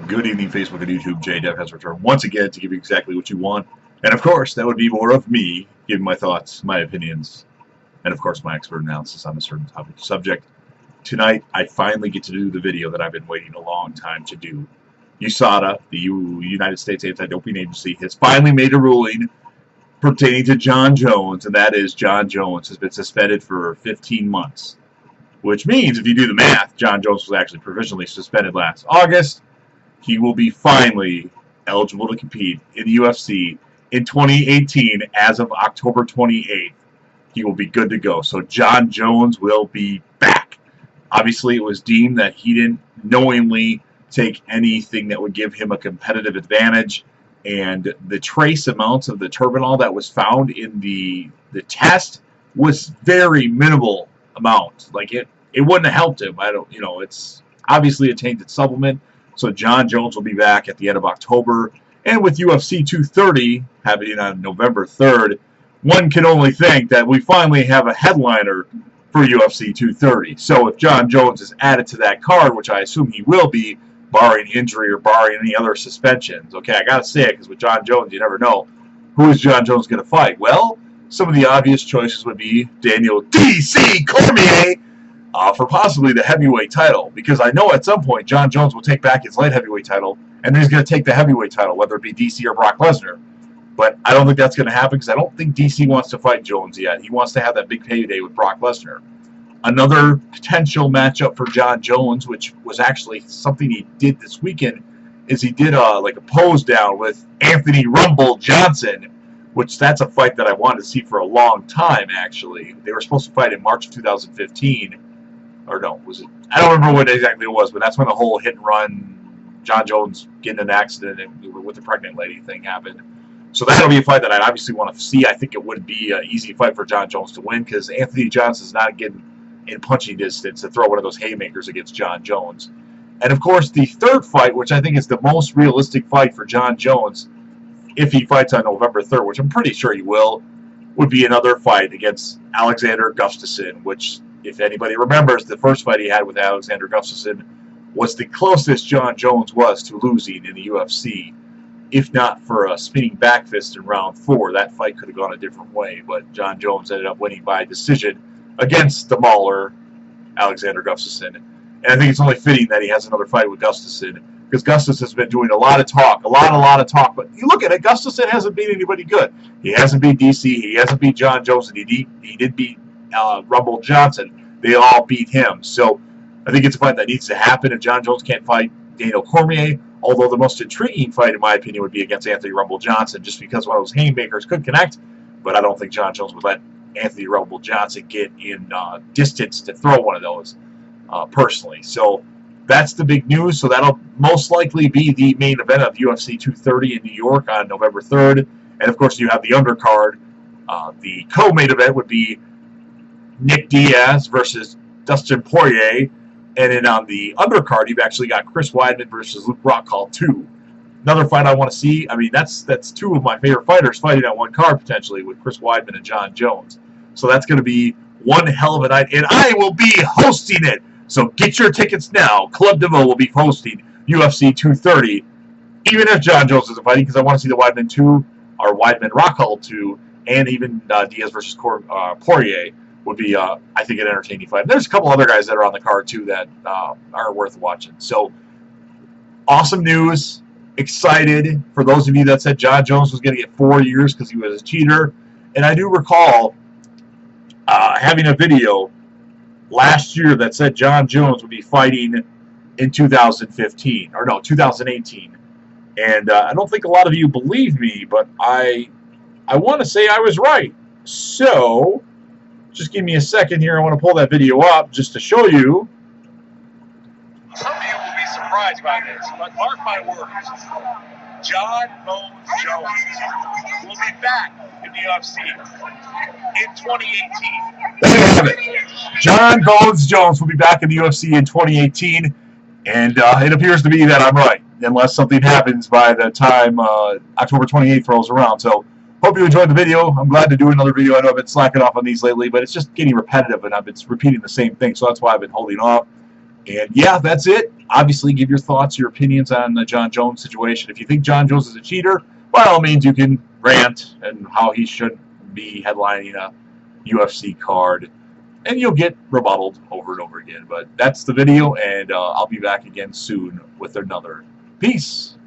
Good evening, Facebook and YouTube. JDev has returned once again to give you exactly what you want. And of course, that would be more of me giving my thoughts, my opinions, and of course my expert analysis on a certain topic subject. Tonight, I finally get to do the video that I've been waiting a long time to do. USADA, the United States Anti-Doping Agency, has finally made a ruling pertaining to Jon Jones, and that is Jon Jones has been suspended for 15 months. Which means, if you do the math, Jon Jones was actually provisionally suspended last August. He will be finally eligible to compete in the UFC in 2018 as of October 28th. He will be good to go. So Jon Jones will be back. Obviously, it was deemed that he didn't knowingly take anything that would give him a competitive advantage. And the trace amounts of the turbinol that was found in the test was very minimal amount. Like it wouldn't have helped him. It's obviously a tainted supplement. So Jon Jones will be back at the end of October. And with UFC 230 happening on November 3rd, one can only think that we finally have a headliner for UFC 230. So if Jon Jones is added to that card, which I assume he will be, barring injury or barring any other suspensions. Okay, I got to say it, because with Jon Jones, you never know. Who is Jon Jones going to fight? Well, some of the obvious choices would be Daniel D.C. Cormier, for possibly the heavyweight title, because I know at some point Jon Jones will take back his light heavyweight title, and then he's going to take the heavyweight title, whether it be DC or Brock Lesnar. But I don't think that's going to happen, because I don't think DC wants to fight Jones yet. He wants to have that big payday with Brock Lesnar. Another potential matchup for Jon Jones, which was actually something he did this weekend, is he did a pose down with Anthony Rumble Johnson, which that's a fight that I wanted to see for a long time, actually. They were supposed to fight in March of 2015. Or no, was it? I don't remember what exactly it was, but that's when the whole hit and run, Jon Jones getting in an accident and with the pregnant lady thing happened. So that'll be a fight that I'd obviously want to see. I think it would be an easy fight for Jon Jones to win, because Anthony Johnson's not getting in punching distance to throw one of those haymakers against Jon Jones. And of course, the third fight, which I think is the most realistic fight for Jon Jones, if he fights on November 3rd, which I'm pretty sure he will, would be another fight against Alexander Gustafsson, which, if anybody remembers, the first fight he had with Alexander Gustafsson was the closest Jon Jones was to losing in the UFC. If not for a spinning back fist in round 4, that fight could have gone a different way, but Jon Jones ended up winning by decision against the mauler, Alexander Gustafsson. And I think it's only fitting that he has another fight with Gustafsson, because Gustafsson's been doing a lot of talk, a lot of talk. But you look at it, Gustafsson hasn't beat anybody good. He hasn't beat DC, he hasn't beat Jon Jones, and he did beat Rumble Johnson. They all beat him. So I think it's a fight that needs to happen if Jon Jones can't fight Daniel Cormier. Although the most intriguing fight, in my opinion, would be against Anthony Rumble Johnson, just because one of those haymakers could connect. But I don't think Jon Jones would let Anthony Rumble Johnson get in distance to throw one of those, personally. So that's the big news. So that'll most likely be the main event of UFC 230 in New York on November 3rd. And of course, you have the undercard. The co-main event would be Nick Diaz versus Dustin Poirier. And then on the undercard, you've actually got Chris Weidman versus Luke Rockhold 2. Another fight I want to see. I mean, that's two of my favorite fighters fighting on one card, potentially, with Chris Weidman and Jon Jones. So that's going to be one hell of a night, and I will be hosting it. So get your tickets now. Club Devo will be hosting UFC 230, even if Jon Jones isn't fighting, because I want to see the Weidman 2, or Weidman Rockhold 2, and even Diaz versus Poirier would be, I think, an entertaining fight. And there's a couple other guys that are on the card, too, that are worth watching. So, awesome news. Excited for those of you that said Jon Jones was going to get 4 years because he was a cheater. And I do recall having a video last year that said Jon Jones would be fighting in 2015, or no, 2018. And I don't think a lot of you believe me, but I want to say I was right. So, just give me a second here. I want to pull that video up just to show you. Some of you will be surprised by this, but mark my words, Jon Jones will be back in the UFC in 2018. There you have it. Jon Jones will be back in the UFC in 2018, and it appears to be that I'm right, unless something happens by the time October 28th rolls around. So, hope you enjoyed the video. I'm glad to do another video. I know I've been slacking off on these lately, but it's just getting repetitive, and I've been repeating the same thing, so that's why I've been holding off. And yeah, that's it. Obviously, give your thoughts, your opinions on the Jon Jones situation. If you think Jon Jones is a cheater, by all means, you can rant and how he should be headlining a UFC card, and you'll get rebutted over and over again. But that's the video, and I'll be back again soon with another. Peace.